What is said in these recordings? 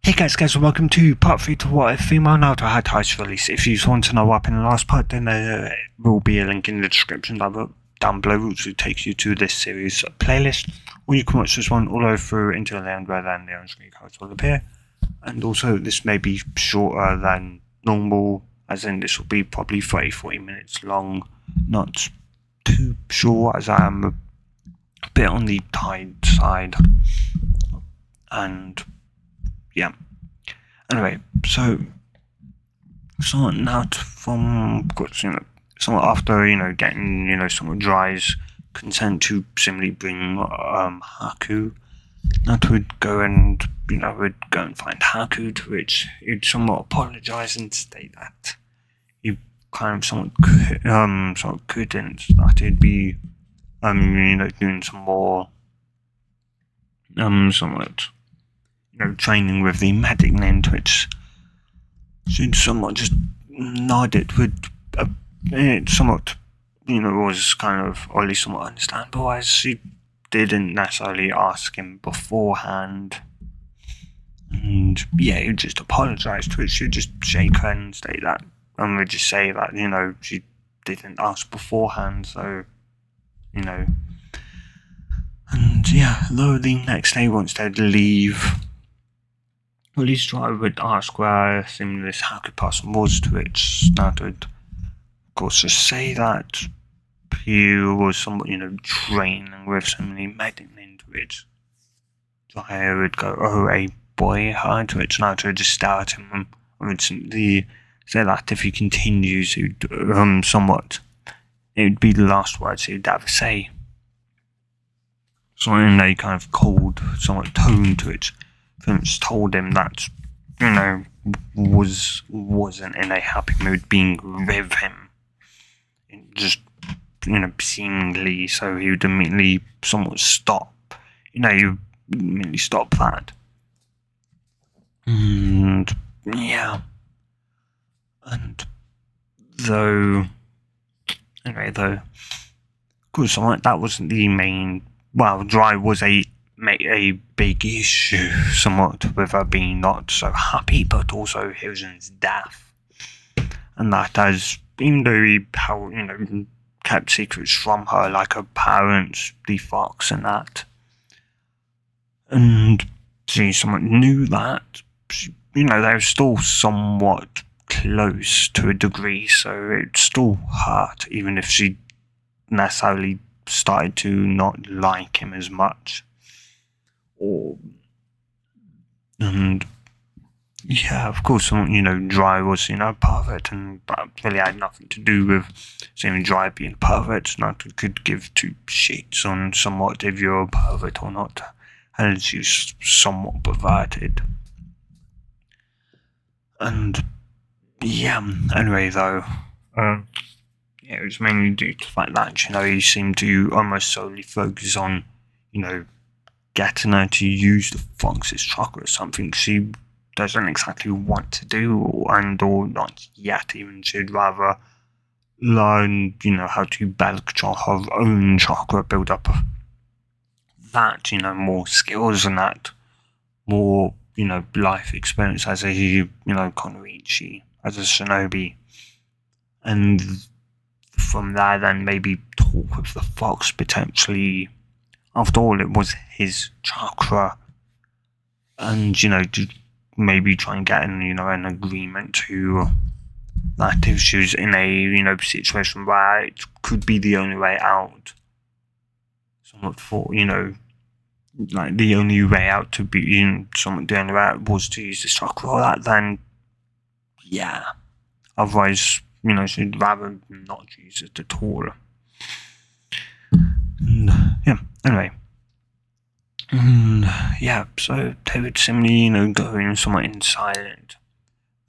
Hey guys, welcome to part 3 to what if female Naruto had twice release. If you want to know what happened in the last part, then there will be a link in the description down below which will take you to this series playlist, or you can watch this one all the way through until the end where then the on-screen cards will appear. And also this may be shorter than normal, as in this will be probably 30-40 minutes long, not too short as I am a bit on the tired side. And yeah. Anyway, so now from somewhat after getting somewhat Dry's consent to simply bring Haku, Naruto would go and find Haku, to which he'd somewhat apologise and state that he kind of somewhat couldn't, that he'd be doing some more somewhat training with the medic name, to which she'd somewhat just nodded with it somewhat was kind of, or at least somewhat understandable, as she didn't necessarily ask him beforehand. And yeah, he'd just apologise, to which she'd just shake her and state that, and would just say that she didn't ask beforehand, so and yeah, though the next day once they'd leave, at least I would ask where this Haku person was, to which Naruto would of course just say that he was somewhat training with somebody medic, into which I would go, "Oh, a boy," to which Naruto would just stare at him and would simply say that if he continues, he would somewhat, it would be the last words he would ever say. So in a kind of cold, somewhat tone, to which Vince told him that wasn't in a happy mood being with him, just seemingly, so he would immediately somewhat stop. You immediately stop that. And yeah, and though, of course, that wasn't the main. Well, Dry was a big issue somewhat with her being not so happy, but also Hiruzen's death, and that as even though he kept secrets from her, like her parents, the fox, and that, and she somewhat knew that, they were still somewhat close to a degree, so it still hurt, even if she necessarily started to not like him as much. And yeah, of course, Dry was pervert, and but really had nothing to do with saying Dry being pervert. Not could give two shits on somewhat if you're a pervert or not, and she's somewhat perverted. And yeah, anyway though, it was mainly due to the fact that he seemed to almost solely focus on getting her to use the fox's chakra, something she doesn't exactly want to do, or not yet even. She'd rather learn how to better control her own chakra, build up that more skills and that more life experience as a Konoichi, as a shinobi, and from there then maybe talk with the fox potentially. After all, it was his chakra, and to maybe try and get an agreement to that if she was in a situation where it could be the only way out, somewhat for like the only way out to be somewhat the only way out was to use this chakra or that, then yeah, otherwise she'd rather not use it at all. And yeah, anyway. Yeah, so they would simply, go in somewhat in silent.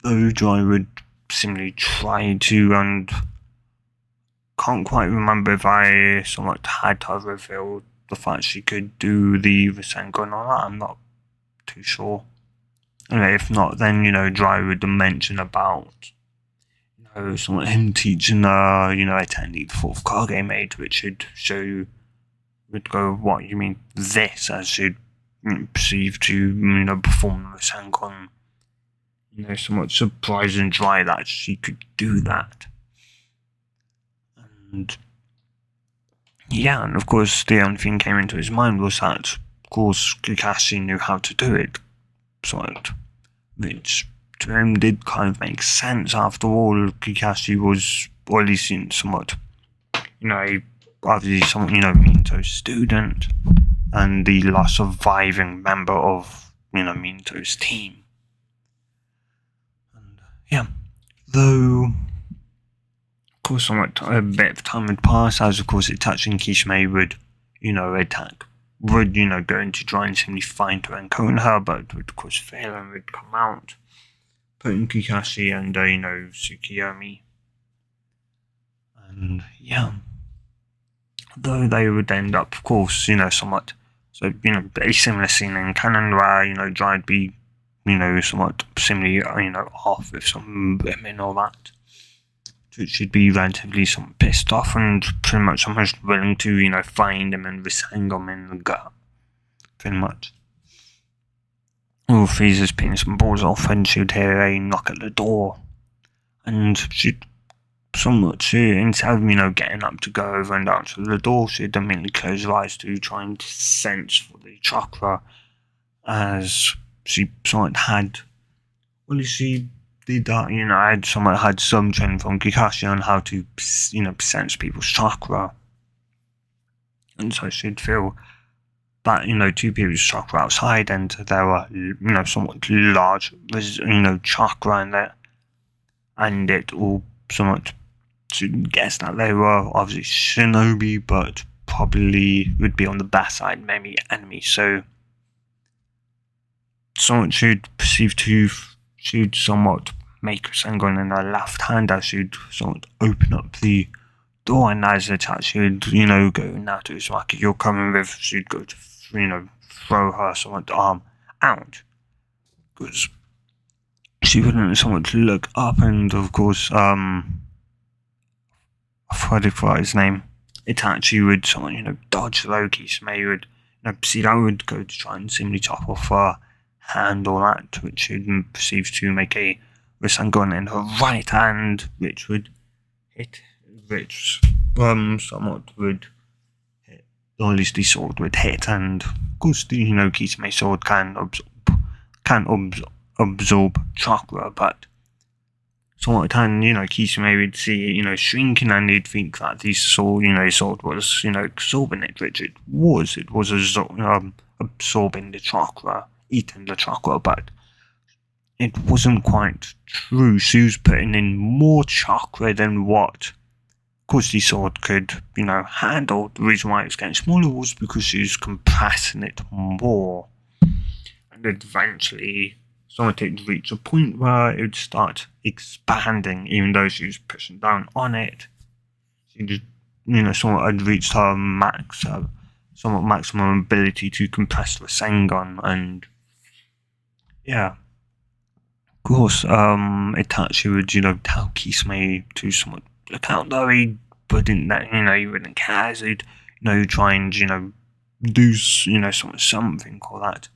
Though Dry would simply try to, and can't quite remember if I somewhat had her reveal the fact she could do the Rasengan or not, I'm not too sure. Anyway, if not, then, Dry would mention about, somewhat him teaching her, attending the 4th Kage Maid, which would show would go, "What, you mean this?" as she'd perceived to, perform the Rasengan, somewhat surprised and dry that she could do that. And yeah, and of course the only thing came into his mind was that, of course, Kakashi knew how to do it, which to him did kind of make sense. After all, Kakashi was, or at least somewhat, obviously somewhat, Minato's student, and the last surviving member of, Minato's team. And yeah, though, of course, somewhat a bit of time had passed, as of course Itachi and Kisame would, attack, would, go into try and simply find her and encounter her, but would of course fail and would come out, putting Kakashi and, Tsukiyomi. And yeah, though they would end up, of course, somewhat, so, a similar scene in canon where, Dry would be, somewhat similarly, off with some women or that. She'd be relatively somewhat pissed off and pretty much almost willing to, find him and resang him in the gut. Pretty much. All Frieza's peeing some balls off and she'd hear a knock at the door. And she'd instead of, getting up to go over and answer the door, she'd immediately close her eyes to try and sense for the chakra, as she somewhat had, she did that, had some training from Kakashi on how to, sense people's chakra. And so she'd feel that, two people's chakra outside, and there were, somewhat large, chakra in there. And it all somewhat, she'd guess that they were obviously shinobi, but probably would be on the bad side, maybe enemy. So, somewhat she'd perceive to, she'd somewhat make a Rasengan in her left hand as she'd somewhat open up the door, and as Itachi would, go, Naruto Uzumaki, you're coming with, she'd go to, throw her somewhat arm out. Because she wouldn't somewhat look up, and of course, I forgot his name. Itachi would somewhat, dodge Loki, Kisame would, see that would go to try and simply chop off her hand or that, which she'd perceive to make a Rasengan in her right hand, which would hit, somewhat would hit, or at least the sword would hit, and of course the, Kisame sword can absorb chakra, but somewhat, and, Kisame would see it, shrinking, and he'd think that the sword, sword was, absorbing it, which it was absorbing the chakra, eating the chakra, but it wasn't quite true. She was putting in more chakra than what, of course, the sword could, handle. The reason why it was getting smaller was because she was compressing it more. And eventually, somewhat it reached a point where it would start expanding, even though she was pushing down on it. She just, somewhat had reached her somewhat maximum ability to compress the Rasengan, and yeah. Of course, Itachi would, tell Kisame to somewhat look out, though he wouldn't, he wouldn't care, so he'd, try and, do, something or that.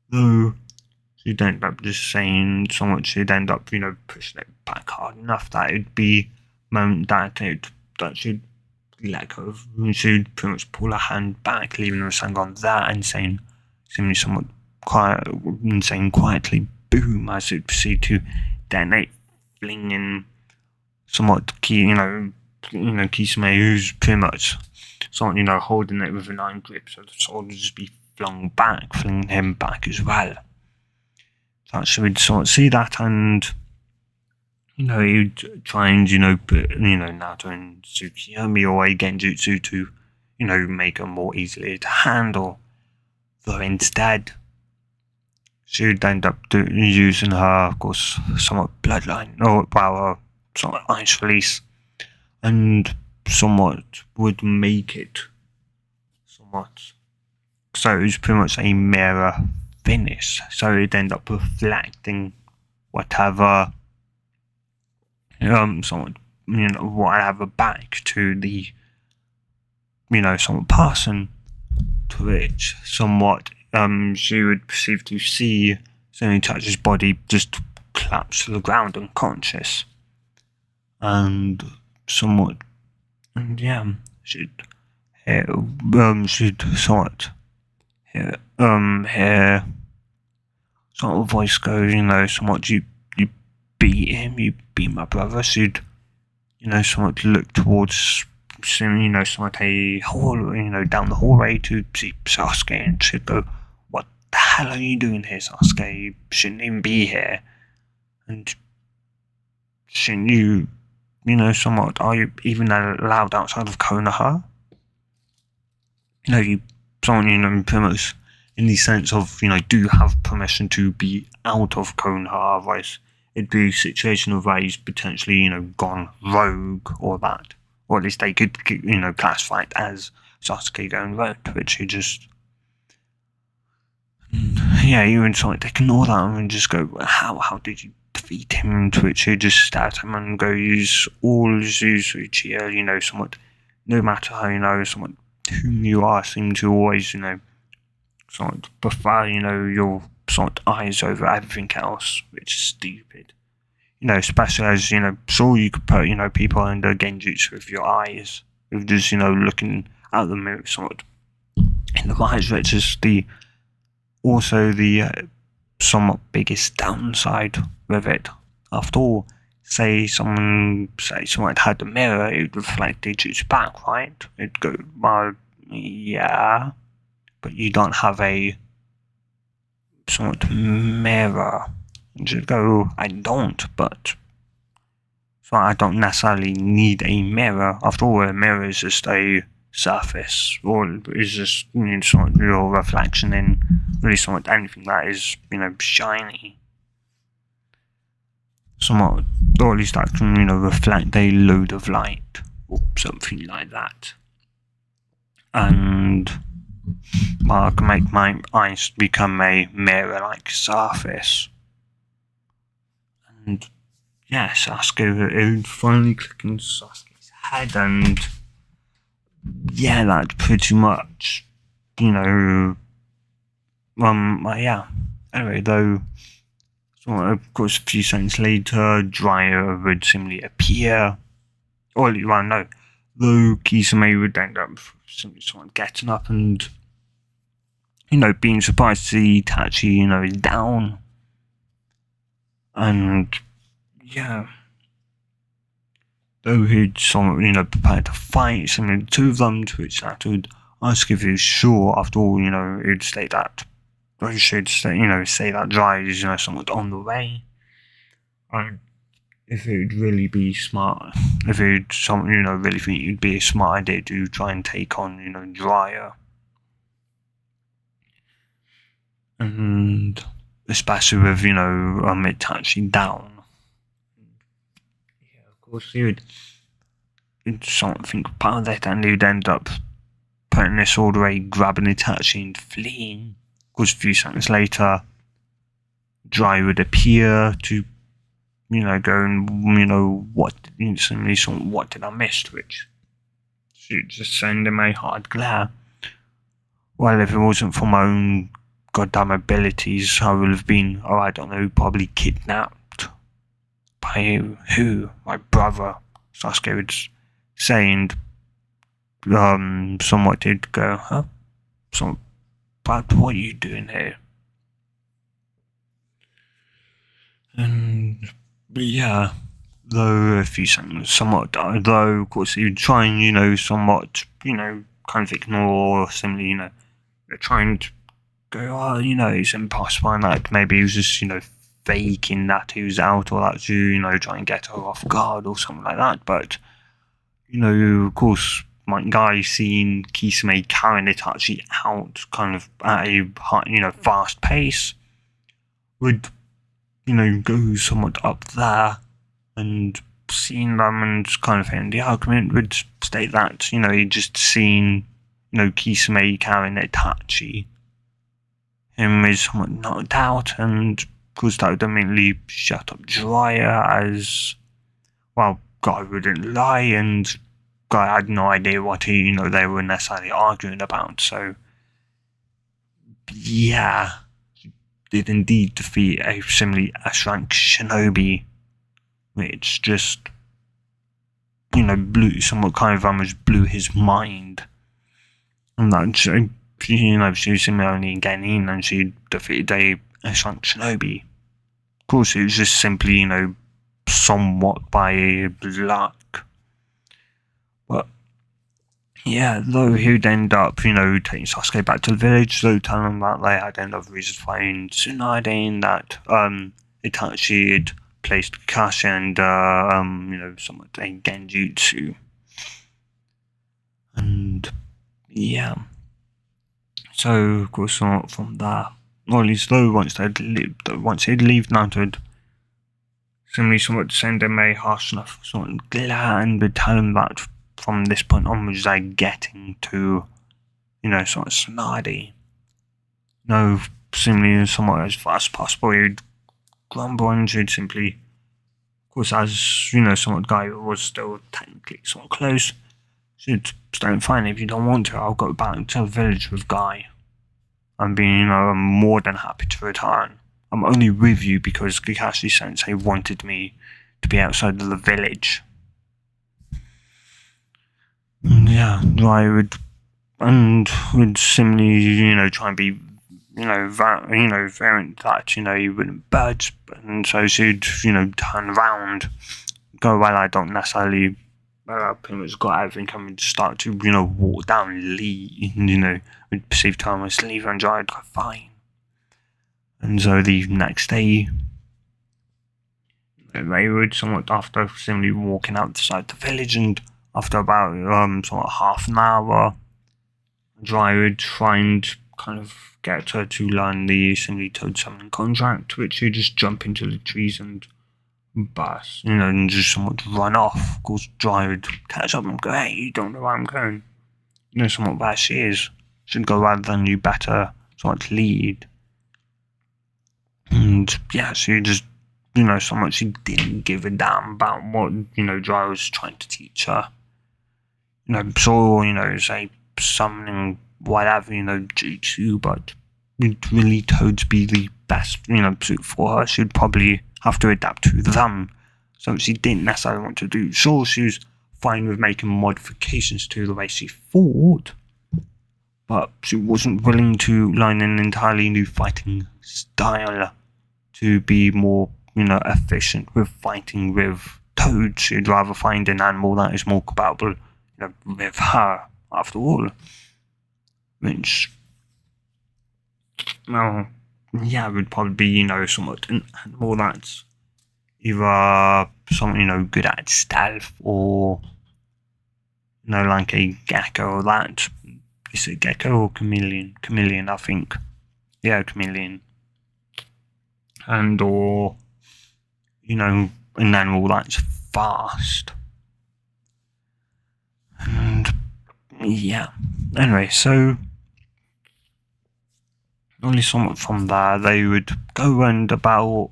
Though, she'd end up just saying somewhat, she'd end up, pushing it back hard enough that it'd be a moment that she'd let go of, and she'd pretty much pull her hand back, leaving the Rasengan there, and saying, simply somewhat quiet, and saying quietly, boom, as it proceeded to detonate, flinging somewhat, Kisame, who's pretty much somewhat, holding it with an iron grip, so the sword would just be flung back, flinging him back as well. So actually, we'd sort of see that, and, he'd try and, put, Naruto and Tsukiyomi or a Genjutsu to, make her more easily to handle, though instead, she would end up using her, of course, somewhat bloodline, or somewhat ice release, and somewhat would make it somewhat. So it was pretty much a mirror finish. So it'd end up reflecting whatever, somewhat, whatever back to the, somewhat person, to which somewhat she would perceive to see Itachi's body just collapse to the ground unconscious. And somewhat, and yeah, she'd hear, she'd somewhat hear sort of voice go, somewhat, you beat him, you beat my brother. She'd, somewhat look towards, somewhat a hall, down the hallway to see Sasuke, and she'd go, what the hell are you doing here, Sasuke? You shouldn't even be here. And shouldn't you, somewhat, are you even allowed outside of Konoha? You, someone, pretty much in the sense of, do you have permission to be out of Konoha? Otherwise, it'd be a situation of where he's potentially, gone rogue or that. Or at least they could, classify it as Sasuke going rogue, which he just... Yeah, you and somewhat ignore that and just go, how did you defeat him? To which he just stare at him and go, use all Uchiha, somewhat, no matter how, somewhat, whom you are, seem to always, somewhat prefer, your somewhat eyes over everything else, which is stupid. Especially as, sure you could put, people under genjutsu with your eyes, with just, looking at them somewhat in the eyes, which is also the somewhat biggest downside with it. After all, say someone had a mirror, it would reflect the jutsu back, right? It'd go, well, yeah, but you don't have a somewhat mirror. Just go, I don't, but so I don't necessarily need a mirror. After all, a mirror is just a surface, or is just somewhat your reflection in really somewhat anything that is shiny. Somewhat, or at least that can reflect a load of light or something like that. And I can make my eyes become a mirror-like surface. And yes, Sasuke, it would finally click into Sasuke's head, and yeah, that's pretty much, yeah. Anyway, though, so of course, a few seconds later, Jiraiya would simply appear. Or, well, no, though Kisame would end up simply getting up and, being surprised to see Itachi, is down. And, yeah. Though he'd somewhat, prepared to fight, simply the two of them, to which that would ask if he was sure. After all, he'd state that, or he should say, say that Jiraiya is, somewhat on the way. And if it would really be smart, if it would, really think it would be a smart idea to try and take on, Jiraiya. And especially with, Itachi down. Yeah, of course, he'd somewhat think about that, and he'd end up putting this sword away, grabbing Itachi and fleeing. Of course, a few seconds later, Jiraiya would appear to, go and, what did I miss? Which should just send him a hard glare. Well, if it wasn't for my own goddamn abilities, I would have been, I don't know, probably kidnapped. By who? My brother, Sasuke would say, and somewhat did go, huh? So, but what are you doing here? And, but yeah, though a few seconds, somewhat, though, of course, he would try and, somewhat, kind of ignore, or simply, trying to go, oh, it's impossible, and like, maybe he was just, faking that he was out, or that to, try and get her off guard, or something like that, but, of course, my guy seeing Kisame carrying Itachi out, kind of at a, fast pace, would, go somewhat up there, and seeing them and kind of end the argument would state that, he'd just seen, Kisame carrying Itachi. Him is somewhat knocked out, and of course that would immediately shut up Jiraiya, as, well, Guy wouldn't lie, and Guy had no idea what they were necessarily arguing about, so yeah, did indeed defeat a similarly S-rank shinobi, which just, somewhat kind of almost blew his mind. And that, she was similarly getting in and she defeated a S-rank shinobi. Of course, it was just simply, somewhat by luck. But yeah, though he'd end up, taking Sasuke back to the village, so telling him that they had ended up reason Tsunade in that Itachi had placed Kakashi and somewhat a Genjutsu. And yeah. So of course from there, or at least though once he'd leave Naruto, similarly somewhat send him a harsh enough somewhat glad but tell him that from this point onwards they're getting to, sort of snardy. Similarly somewhat as fast as possible he'd grumble and he'd simply, of course as, somewhat guy who was still technically somewhat close, she'd say, fine, if you don't want to, I'll go back to the village with Guy. I'm more than happy to return. I'm only with you because Kakashi Sensei wanted me to be outside of the village. And yeah, I would similarly, try and be, variant that, he wouldn't budge, and so she'd, turn around, go, well, I don't necessarily, pretty much got everything coming to start to, walk down, leave, would perceive time as leave and I'd go, fine. And so the next day, they would somewhat after similarly walking outside the village, and after about somewhat half an hour, I would try and kind of get her to learn the similarly toad summoning contract, which you just jump into the trees and burst, and just somewhat run off. Of course, Dry would catch up and go, hey, you don't know where I'm going. Somewhat where she is. Should go rather than you better somewhat lead. And yeah, she just, somewhat she didn't give a damn about what, Dry was trying to teach her. Say summoning whatever, jutsu, but would really Toads be the best, suit for her? She'd probably have to adapt to them. So she didn't necessarily want to do. Sure, she was fine with making modifications to the way she fought, but she wasn't willing to learn an entirely new fighting style to be more, efficient with fighting with Toads. She'd rather find an animal that is more compatible, with her, after all. Which, well, yeah, would probably be, somewhat an animal that's either someone, good at stealth or, like a gecko or that. Is it gecko or chameleon? Chameleon, I think. Yeah, chameleon. And or, an animal that's fast. And yeah. Anyway, so only somewhat from there they would go and about,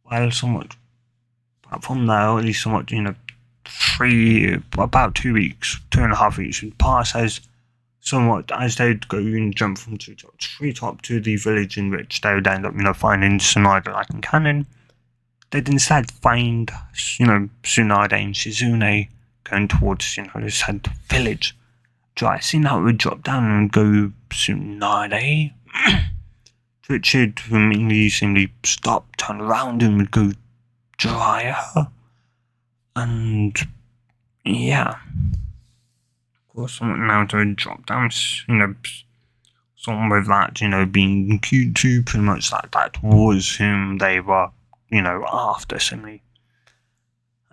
well, somewhat from there, at least somewhat, about 2 weeks, 2.5 weeks would pass as somewhat as they'd go and jump from treetop to the village in which they would end up, finding Tsunade like in canon. They'd instead find, Tsunade and Shizune going towards, the said village. So I seen that would drop down and go Tsunade. To which he'd immediately simply stop, turn around and would go dry her. And yeah. Of course, someone now to drop down, someone with that, being cute too, pretty much that was whom they were, after similarly.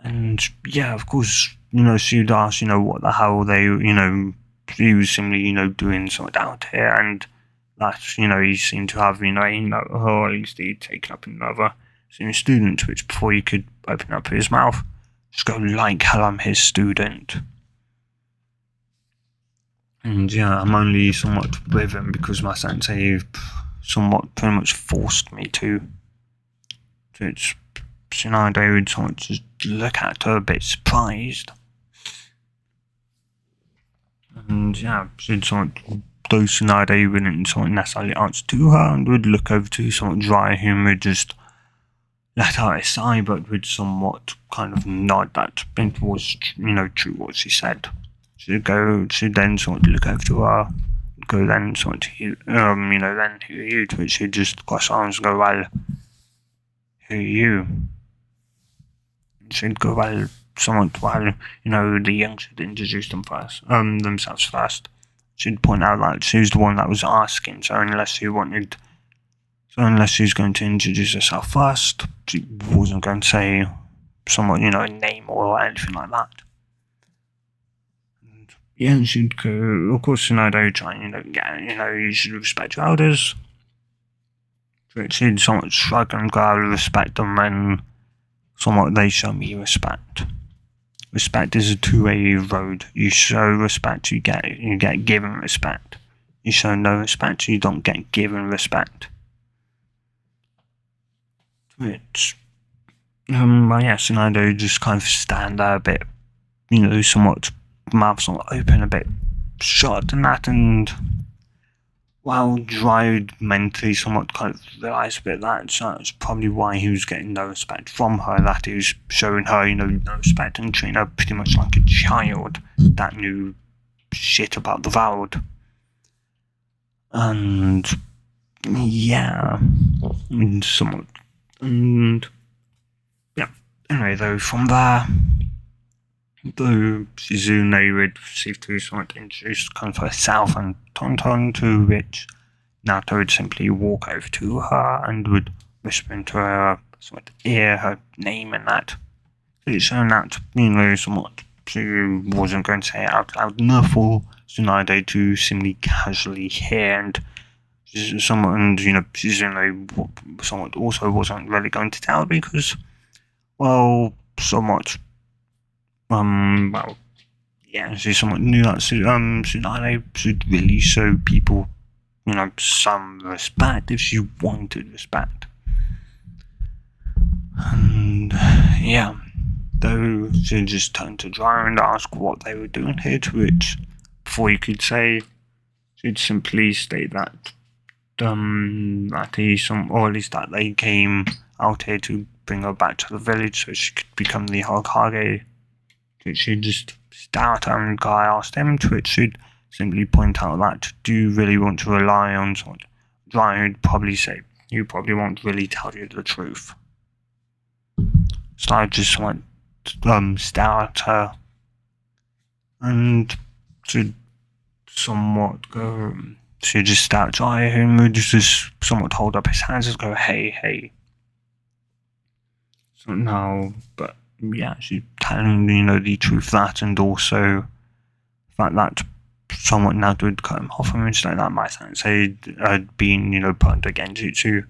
And yeah, of course, she'd ask, what the hell they, he was similarly, doing something out here, and that, he seemed to have, or at least he'd taken up another student, which before he could open up his mouth, just go like hell, I'm his student. And yeah, I'm only somewhat with him because my sensei somewhat pretty much forced me to. So it's, I would somewhat just look at her a bit surprised. And yeah, she'd somewhat though Tsunade wouldn't somewhat necessarily answer to her and would look over to somewhat Dry, whom would just let out a sigh, but would somewhat kind of nod that it was, true what she said. She'd then sort of look over to her, go then sort of, then who are you? To which she'd just cross arms and go, well, who are you? She'd go, well, the young should introduce themselves first. She'd point out that she was the one that was asking, so unless she's going to introduce herself first, she wasn't going to say somewhat, a name or anything like that. And yeah, she'd go, of course, Tsunade trying, you should respect your elders. She'd somewhat shrug and go, I respect them, and somewhat they show me respect. Respect is a two-way road. You show respect, you get given respect. You show no respect, you don't get given respect. Which, Tsunade just kind of stand there a bit, somewhat mouth somewhat open, a bit shut and that, and while Dry mentally somewhat kind of realised a bit that, so that's probably why he was getting no respect from her, that he was showing her, no respect and treating her pretty much like a child that knew shit about the world. And yeah, somewhat. And yeah, anyway, though, from there, though Shizune would receive to somewhat introduce kind of herself and Tonton, to which Naruto would simply walk over to her and would whisper into her somewhat ear her name and that. It's shown that, somewhat she wasn't going to say it out loud enough for Tsunade to simply casually hear, and Shizune somewhat also wasn't really going to tell because, well, somewhat, she somewhat knew that Tsunade should really show people, some respect if she wanted respect. And yeah, though she just turned to Dry and asked what they were doing here, to which, before you could say, she'd simply state that or at least that they came out here to bring her back to the village so she could become the Hokage. Which she'd just start and Guy asked him, to which she'd simply point out that, do you really want to rely on someone? Dry would probably say, you probably won't really tell you the truth. So I just went stare at her, and she'd somewhat go, she'd just stare at Dry, who would just somewhat hold up his hands and go, hey. So now, but yeah, she'd tell him, the truth that, and also the fact that somewhat Naruto would cut him off and stuff like that might say had been, put under Genjutsu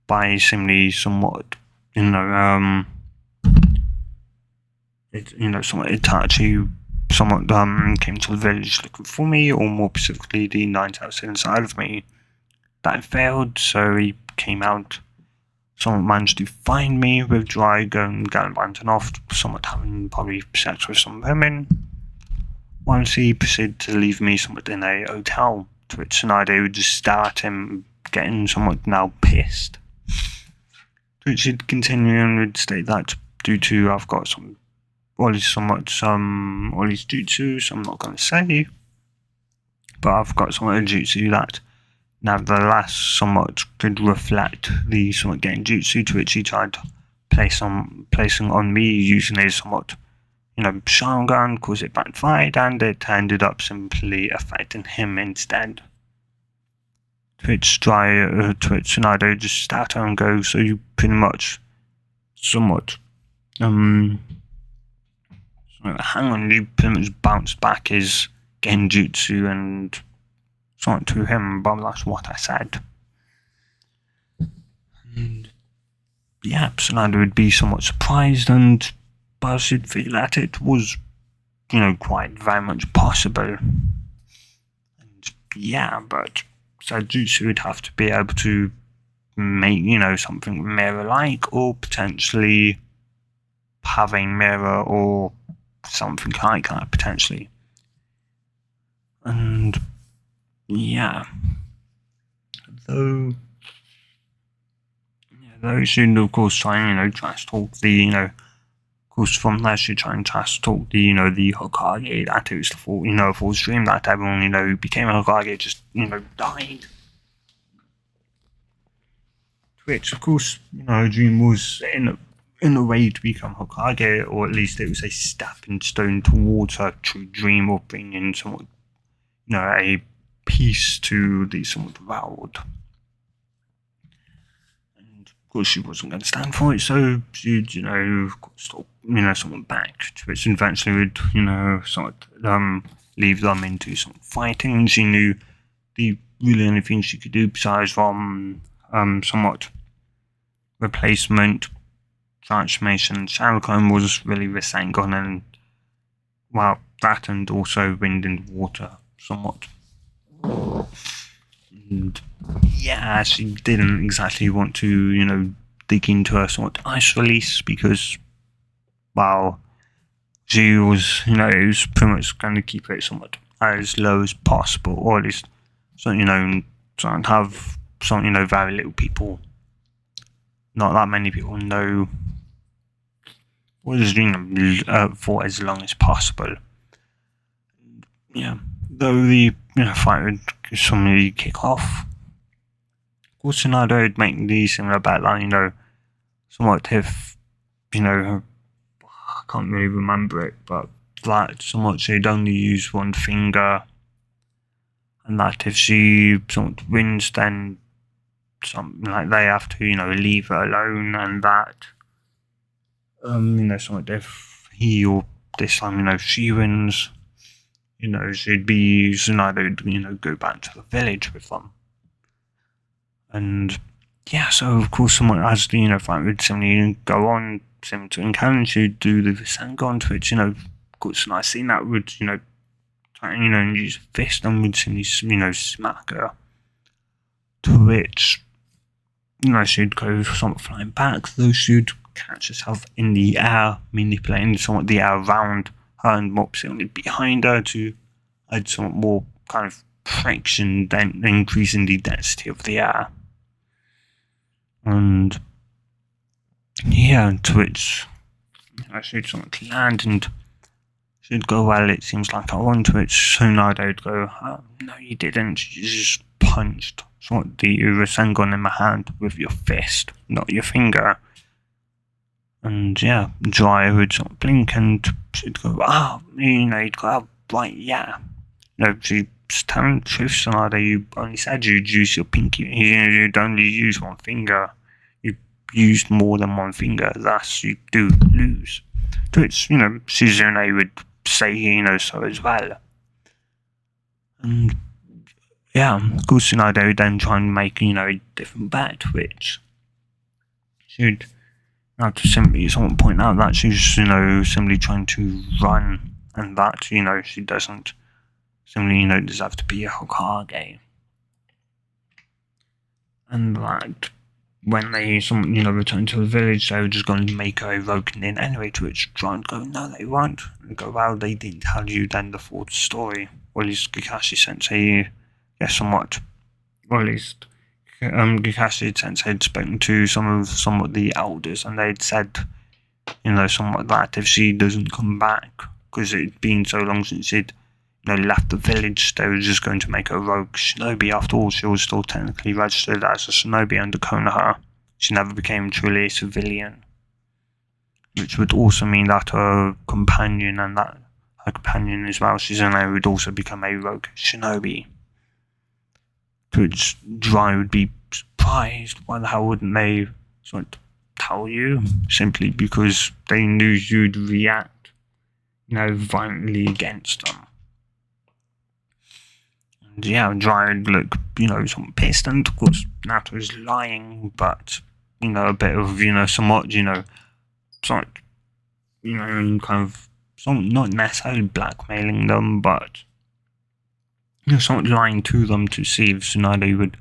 by simply somewhat, somewhat Itachi somewhat came to the village looking for me, or more specifically the 9,000 inside of me. That failed, so he came out. Someone managed to find me with Dry going gallivanting off, somewhat having probably sex with some women. Once he proceeded to leave me somewhat in a hotel, to which Tsunade would just stare at him, getting somewhat now pissed. To which he'd continue and would state that due to I've got all these jutsu, so I'm not going to say, but I've got somewhat jutsu that nevertheless somewhat could reflect the somewhat genjutsu, to which he tried placing on me using his somewhat, Sharingan, because it backfired and it ended up simply affecting him instead. To which Tsunade just start and go, so you pretty much somewhat hang on, you pretty much bounced back his genjutsu and somewhat to him, but that's what I said. And yeah, Tsunade would be somewhat surprised, and but she'd feel that it was, quite very much possible. And yeah, but Sajutsu would have to be able to make, something mirror-like, or potentially have a mirror or something like that, potentially. And yeah, though, yeah, those who, of course, try, trash talk the, of course, from there, she try and trash talk the, the Hokage, that it was the full, full stream, that everyone, who became a Hokage just, died. Which, of course, her dream was in a way to become Hokage, or at least it was a stepping stone towards her true dream of bringing somewhat, a peace to the somewhat world. And of course, she wasn't going to stand for it, so she'd, stop, someone back, which eventually would, leave them into some fighting. She knew the really only thing she could do besides from somewhat replacement transformation Shadow was really Rasengan, and well, that and also wind and water somewhat. And yeah, she didn't exactly want to, dig into her somewhat ice release because, well, she was, it was pretty much going to keep it somewhat as low as possible, or at least, so, try and have some, very little people, not that many people know what is doing for as long as possible. Yeah, though the fight would suddenly kick off. Of course, Tsunade would make the similar backline, somewhat if, I can't really remember it, but that somewhat she'd only use one finger, and that if she somewhat wins, then something like they have to, leave her alone, and that, somewhat if he or this time, she wins, she'd be Tsunade would, go back to the village with them. And yeah, so of course, someone as the fight would similarly go on, similar to encounter, she'd do the Rasengan, to which of course, and I seen that would try and use a fist and would similarly smack her. To which she'd go somewhat flying back, though she'd catch herself in the air, manipulating somewhat the air around her and more similarly behind her to add somewhat more kind of friction, then increasing the density of the air. And yeah, to which she'd somewhat land and she'd go, well, it seems like I won, to which Tsunade would go, oh, no, you didn't, you just punched somewhat the Rasengan in my hand with your fist, not your finger. And yeah, Jiraiya would sort of blink and she'd go, you'd go, oh, right, yeah. She'd telling the truth, Tsunade, you only said you'd use your pinky, you'd only use one finger. You used more than one finger, thus you do lose. To which, Suzune would say, so as well. And yeah, of course, Tsunade would then try and make, a different bet, which she'd have to simply someone point out that she's, simply trying to run, and that, she doesn't simply, deserve to be a Hokage. And that when they, return to the village, they were just going to make her awoken in anyway, to which Giant go, no, they won't. And go, well, they didn't tell you then the full story. Or at least Kakashi Sensei, somewhat. Or at least, Kakashi Sensei had spoken to somewhat the elders, and they'd said, somewhat that if she doesn't come back, because it'd been so long since she'd left the village, they were just going to make her a rogue shinobi. After all, she was still technically registered as a shinobi under Konoha. She never became truly a civilian. Which would also mean that her companion and that her companion as well, Shizune, would also become a rogue shinobi. To which Jiraiya would be surprised. Why the hell wouldn't they sort of tell you? Simply because they knew you'd react, violently against them. Yeah, Jiraiya would look, somewhat pissed, and of course, Nato's lying, but, a bit of, somewhat, sort kind of, not necessarily blackmailing them, but, somewhat lying to them to see if Tsunade would,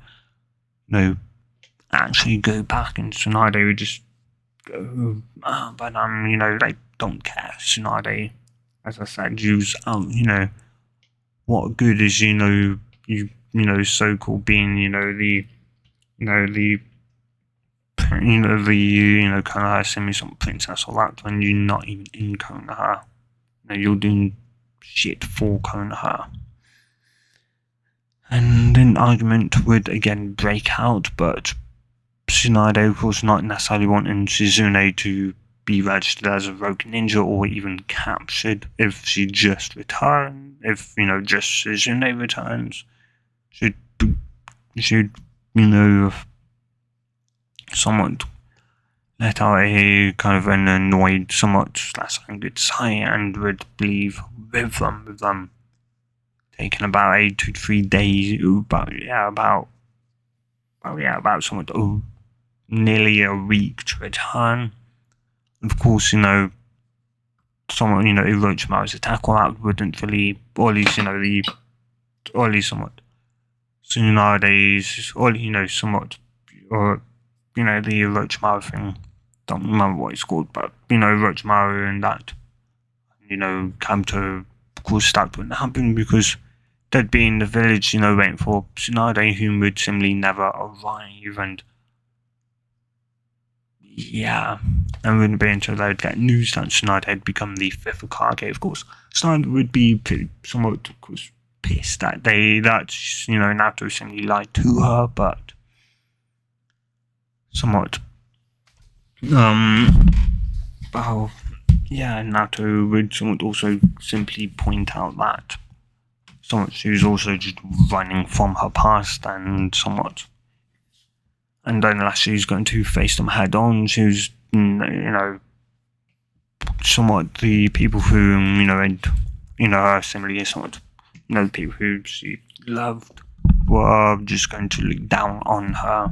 actually go back, and Tsunade would just go, but, they don't care, Tsunade, as I said, use, what good is, you so-called being, Konoha semi-some princess or that, when you're not even in Konoha. You're doing shit for Konoha. And an argument would again break out, but Tsunade, of course, not necessarily wanting Shizune to be registered as a rogue ninja or even captured. If she just returns, if just Shizune returns, should somewhat let out a kind of an annoyed, somewhat angered sigh, and would leave with them. Taking about 8 to 3 days, about somewhat nearly a week to return. Of course, somewhat, Orochimaru's attack, all that wouldn't really, or at least, somewhat, Tsunade's, or, somewhat, or, the Orochimaru thing, don't remember what it's called, but, Orochimaru and that, Kabuto, of course, that wouldn't happen because they'd be in the village, waiting for Tsunade, who would simply never arrive, and yeah, it wouldn't be until they'd get news that Tsunade had become the 5th Hokage. Of course, Tsunade would be somewhat, of course, pissed that Naruto simply lied to her, but somewhat, Naruto would somewhat also simply point out that somewhat she was also just running from her past, and somewhat, and unless she's going to face them head on, she was, somewhat the people who, her similarly, somewhat, the people who she loved were just going to look down on her.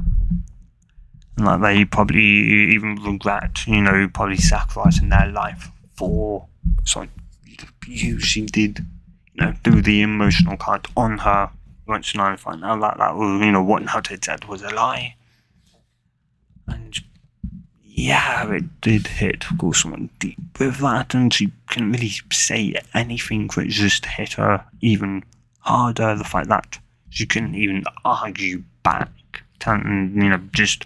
And like they probably even regret, probably sacrificing their life for something she did, do the emotional cut on her. Once I find out that was, what Naruto said was a lie. And yeah, it did hit, of course, someone deep with that, and she couldn't really say anything, which just hit her even harder. The fact that she couldn't even argue back, and just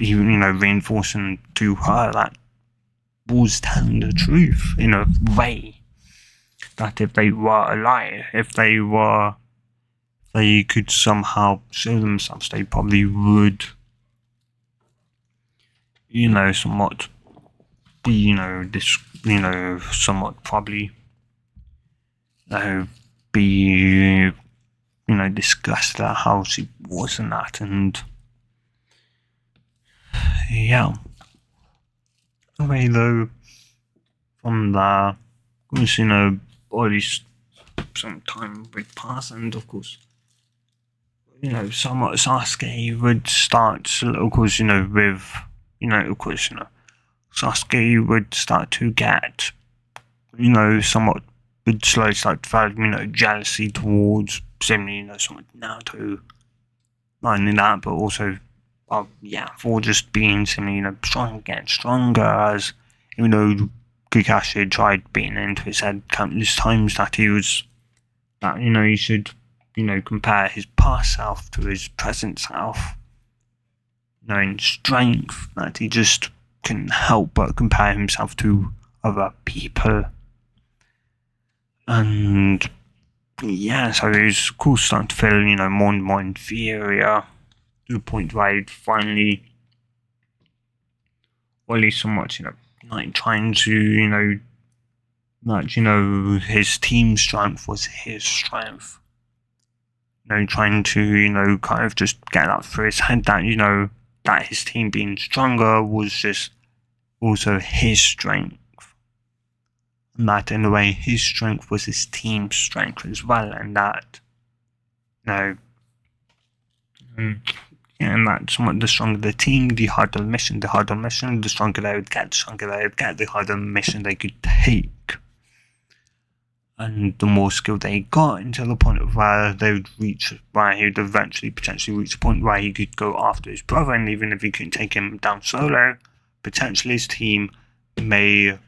even reinforcing to her that was telling the truth in a way that if they were alive, if they could somehow show themselves, they probably would, somewhat be, somewhat probably, be, disgusted at how she was in that, and yeah. Anyway, though, from there, of course, already some time would pass, and of course, somewhat Sasuke would start, of course, with, of course, Sasuke would start to get, somewhat, would slowly start to develop, jealousy towards, similarly, somewhat Naruto, not only that, but also, for just being similarly, stronger, as, Kakashi had tried beating into his head countless times that he was, that, he should, compare his past self to his present self, in strength, that he just couldn't help but compare himself to other people. And yeah, so he was, of course, starting to feel, more and more inferior, to the point where he'd finally, or at least somewhat, like trying to, his team strength was his strength. Trying to, kind of just get that through his head that, that his team being stronger was just also his strength. And that, in a way, his strength was his team's strength as well, and that, and that somewhat the stronger the team, the harder the mission, the stronger they would get, the harder the mission they could take. And the more skill they got, until the point of where they would reach, where he would eventually potentially reach a point where he could go after his brother, and even if he couldn't take him down solo, potentially his team may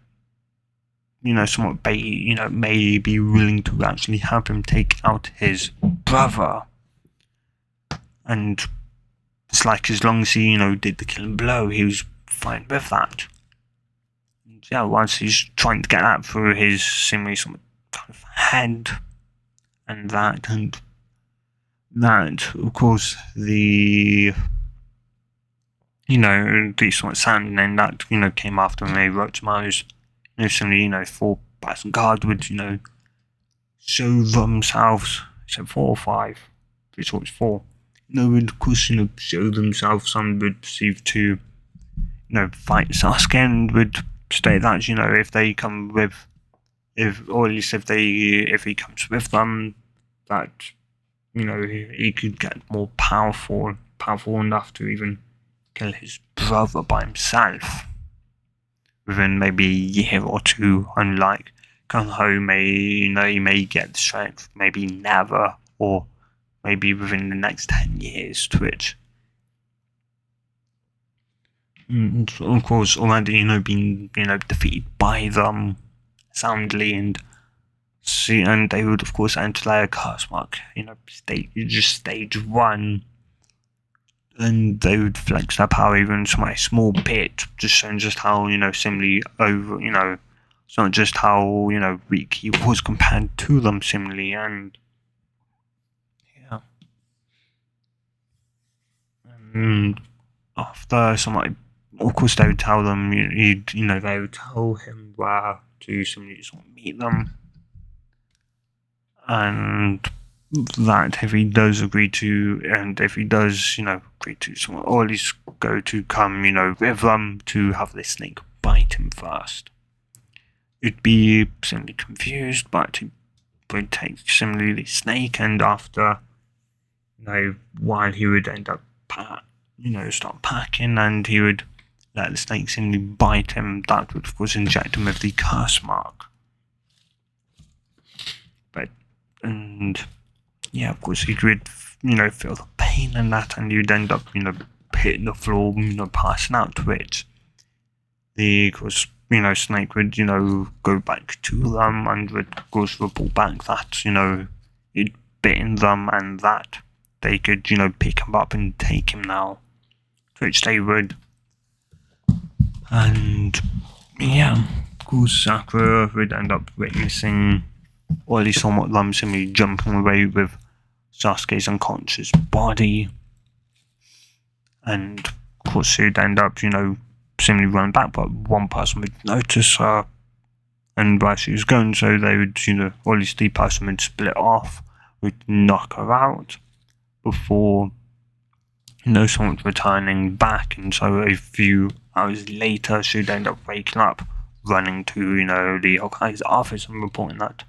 somewhat may be willing to actually have him take out his brother. And it's like, as long as he, did the killing blow, he was fine with that. And yeah, once he's trying to get that through his seemingly some kind of head, and that, of course, the somewhat sound, and then that, came after him. They wrote tomorrow's, suddenly, 4-person guard would, show themselves. Is it 4 or 5? Pretty sure it's 4. Would, of course, show themselves. Some would perceive to, fight Sasuke, and would state that, if they come with, or at least if he comes with them, that, he could get more powerful enough to even kill his brother by himself within maybe a year or two. Unlike Kung-Ho, he may get the strength, maybe never, or maybe within the next 10 years, to which, of course, already, being, defeated by them soundly, and they would, of course, enter like a curse mark, stage 1, and they would flex their power even a small bit, just showing just how, similarly over, it's not just how, weak he was compared to them similarly, and yeah. And after somebody, of course, they would tell them, they would tell him where to similarly meet them, and that if he does agree to, and if he does, agree to, or at least go to come, with them to have this snake bite him first, it'd be simply confused, but he would take similarly the snake, and after, while he would end up, start packing, and he would let the snake simply bite him, that would, of course, inject him with the curse mark. And yeah, of course, he would, feel the pain and that, and you'd end up, hitting the floor, passing out, to which the, of course, snake would, go back to them, and would, of course, report back that, he'd bitten them, and that they could, pick him up and take him now, to which they would. And yeah, of course, Sakura would end up witnessing, or at least somewhat simply jumping away with Sasuke's unconscious body, and of course she'd end up, simply run back, but one person would notice her and where she was going, so they would, or at least the person would split off, would knock her out before, someone returning back, and so a few hours later she'd end up waking up, running to, the Hokage's office and reporting that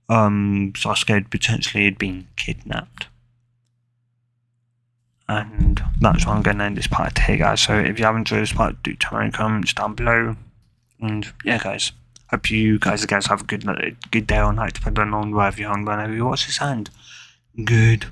Sasuke had potentially been kidnapped. And that's why I'm going to end this part here, guys. So if you have enjoyed this part, do tell me in the comments down below. And yeah, guys, hope you guys have a good day or night, depending on wherever you're on, whenever you watch this, and goodbye.